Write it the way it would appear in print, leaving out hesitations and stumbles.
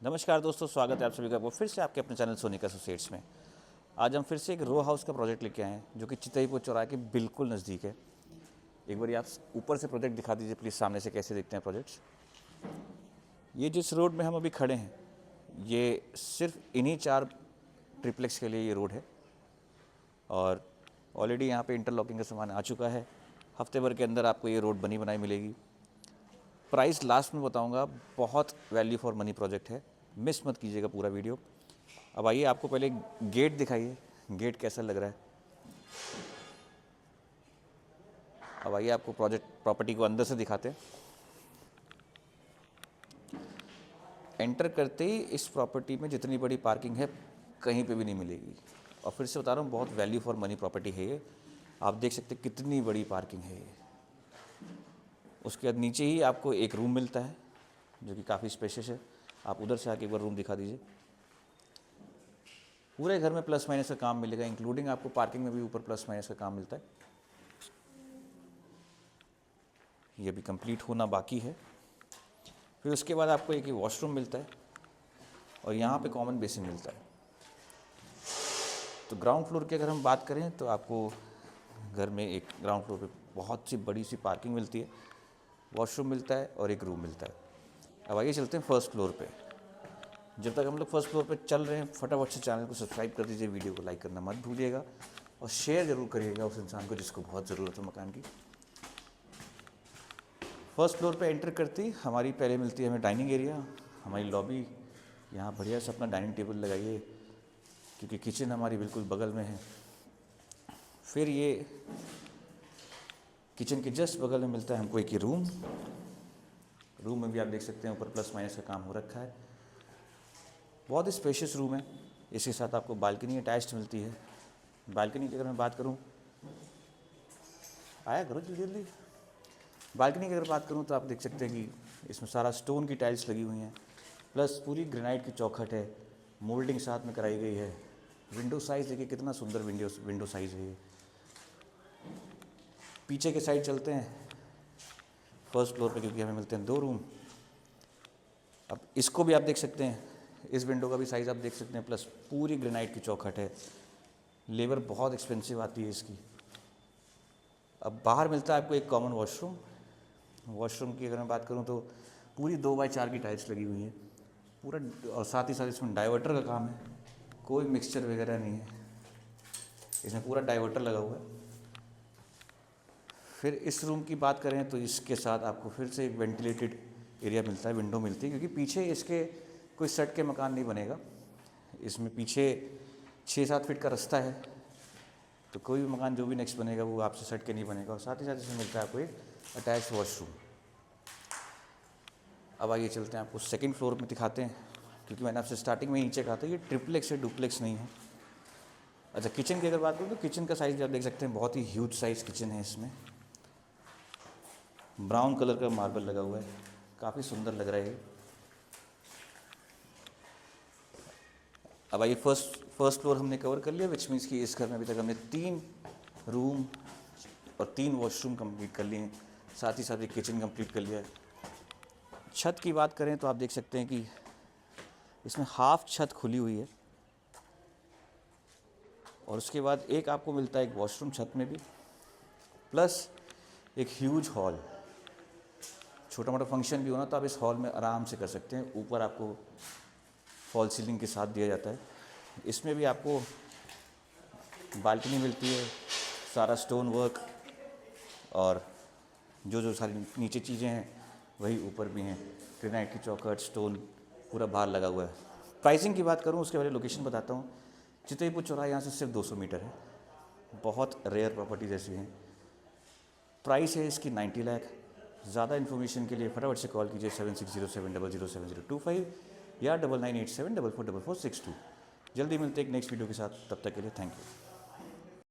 नमस्कार दोस्तों, स्वागत है आप सभी का वो फिर से आपके अपने चैनल सोनिक एसोसिएट्स में। आज हम फिर से एक रो हाउस का प्रोजेक्ट लेके आए हैं जो कि चितईपुर चौराहे के बिल्कुल नज़दीक है। एक बार आप ऊपर से प्रोजेक्ट दिखा दीजिए प्लीज़, सामने से कैसे दिखते हैं प्रोजेक्ट्स। ये जिस रोड में हम अभी खड़े हैं ये सिर्फ इन्हीं 4 ट्रिप्लेक्स के लिए ये रोड है और ऑलरेडी यहाँ पे इंटरलॉकिंग का सामान आ चुका है। हफ्ते भर के अंदर आपको ये रोड बनी बनाई मिलेगी। प्राइस लास्ट में बताऊंगा, बहुत वैल्यू फॉर मनी प्रोजेक्ट है, मिस मत कीजिएगा पूरा वीडियो। अब आइए आपको पहले गेट दिखाइए, गेट कैसा लग रहा है। अब आइए आपको प्रॉपर्टी को अंदर से दिखाते हैं। एंटर करते ही इस प्रॉपर्टी में जितनी बड़ी पार्किंग है कहीं पे भी नहीं मिलेगी और फिर से बता रहा हूँ, बहुत वैल्यू फॉर मनी प्रॉपर्टी है ये। आप देख सकते हैं कितनी बड़ी पार्किंग है ये। उसके बाद नीचे ही आपको एक रूम मिलता है जो कि काफ़ी स्पेशियस है। आप उधर से आके एक बार रूम दिखा दीजिए। पूरे घर में प्लस माइनस का काम मिलेगा, इंक्लूडिंग आपको पार्किंग में भी ऊपर प्लस माइनस का काम मिलता है। ये भी कंप्लीट होना बाकी है। फिर उसके बाद आपको एक वॉशरूम मिलता है और यहाँ पे कॉमन बेसिन मिलता है। तो ग्राउंड फ्लोर की अगर हम बात करें तो आपको घर में एक ग्राउंड फ्लोर पे बहुत सी बड़ी सी पार्किंग मिलती है, वॉशरूम मिलता है और एक रूम मिलता है। अब आइए चलते हैं फर्स्ट फ्लोर पे। जब तक हम लोग फर्स्ट फ्लोर पे चल रहे हैं, फटाफट से चैनल को सब्सक्राइब कर दीजिए, वीडियो को लाइक करना मत भूलिएगा और शेयर ज़रूर करिएगा उस इंसान को जिसको बहुत ज़रूरत है मकान की। फर्स्ट फ्लोर पे एंटर करते ही हमारी पहले मिलती है हमें डाइनिंग एरिया, हमारी लॉबी। यहाँ बढ़िया से अपना डाइनिंग टेबल लगाइए क्योंकि किचन हमारी बिल्कुल बगल में है। फिर ये किचन के जस्ट बगल में मिलता है हमको एक रूम में भी आप देख सकते हैं ऊपर प्लस माइनस का काम हो रखा है। बहुत ही स्पेशियस रूम है। इसके साथ आपको बालकनी अटैच्ड मिलती है। बालकनी की अगर मैं बात करूं, आया करो जल्दी जल्दी। बालकनी की अगर बात करूं तो आप देख सकते हैं कि इसमें सारा स्टोन की टाइल्स लगी हुई हैं, प्लस पूरी ग्रेनाइट की चौखट है, मोल्डिंग साथ में कराई गई है। विंडो साइज़ देखिए कितना सुंदर विंडो साइज़ है ये। पीछे के साइड चलते हैं फर्स्ट फ्लोर पे क्योंकि हमें मिलते हैं 2 रूम। अब इसको भी आप देख सकते हैं, इस विंडो का भी साइज़ आप देख सकते हैं, प्लस पूरी ग्रेनाइट की चौखट है। लेबर बहुत एक्सपेंसिव आती है इसकी। अब बाहर मिलता है आपको एक कॉमन वॉशरूम। वॉशरूम की अगर मैं बात करूं तो पूरी 2x4 की टाइल्स लगी हुई हैं पूरा, और साथ ही साथ इसमें डाइवर्टर का काम है। कोई मिक्सचर वगैरह नहीं है, इसमें पूरा डाइवर्टर लगा हुआ है। फिर इस रूम की बात करें तो इसके साथ आपको फिर से एक वेंटिलेटेड एरिया मिलता है, विंडो मिलती है क्योंकि पीछे इसके कोई सेट के मकान नहीं बनेगा। इसमें पीछे 6-7 फीट का रास्ता है, तो कोई भी मकान जो भी नेक्स्ट बनेगा वो आपसे सेट के नहीं बनेगा। और साथ ही साथ इसमें मिलता है आपको एक अटैच वॉशरूम। अब आइए चलते हैं आपको सेकंड फ्लोर में दिखाते हैं क्योंकि मैंने आपसे स्टार्टिंग में नीचे कहा था ये ट्रिप्लेक्स है, डुप्लेक्स नहीं है। अच्छा, किचन की अगर बात करूँ तो किचन का साइज़ भी आप देख सकते हैं, बहुत ही ह्यूज साइज़ किचन है। इसमें ब्राउन कलर का मार्बल लगा हुआ है, काफ़ी सुंदर लग रहा है ये। अब आइए फर्स्ट फ्लोर हमने कवर कर लिया, विच मीन्स कि इस घर में अभी तक हमने 3 रूम और 3 वॉशरूम कंप्लीट कर लिए हैं, साथ ही साथ एक किचन कंप्लीट कर लिया है। छत की बात करें तो आप देख सकते हैं कि इसमें हाफ छत खुली हुई है और उसके बाद एक आपको मिलता है एक वॉशरूम छत में भी, प्लस एक ह्यूज हॉल। छोटा मोटा फंक्शन भी होना तो आप इस हॉल में आराम से कर सकते हैं। ऊपर आपको फॉल सीलिंग के साथ दिया जाता है। इसमें भी आपको बालकनी मिलती है, सारा स्टोन वर्क और जो सारी नीचे चीज़ें हैं वही ऊपर भी हैं। ग्रेनाइट की चौखट, स्टोन पूरा बाहर लगा हुआ है। प्राइसिंग की बात करूँ उसके बारे में लोकेशन बताता हूँ। चितईपुर चौराहा यहाँ से सिर्फ 200 मीटर है। बहुत रेयर प्रॉपर्टीज ऐसी हैं। प्राइस है इसकी 90 लाख। ज़्यादा इन्फॉर्मेशन के लिए फटाफट से कॉल कीजिए 7607007025 या 9987444462। जल्दी मिलते हैं एक नेक्स्ट वीडियो के साथ, तब तक के लिए थैंक यू।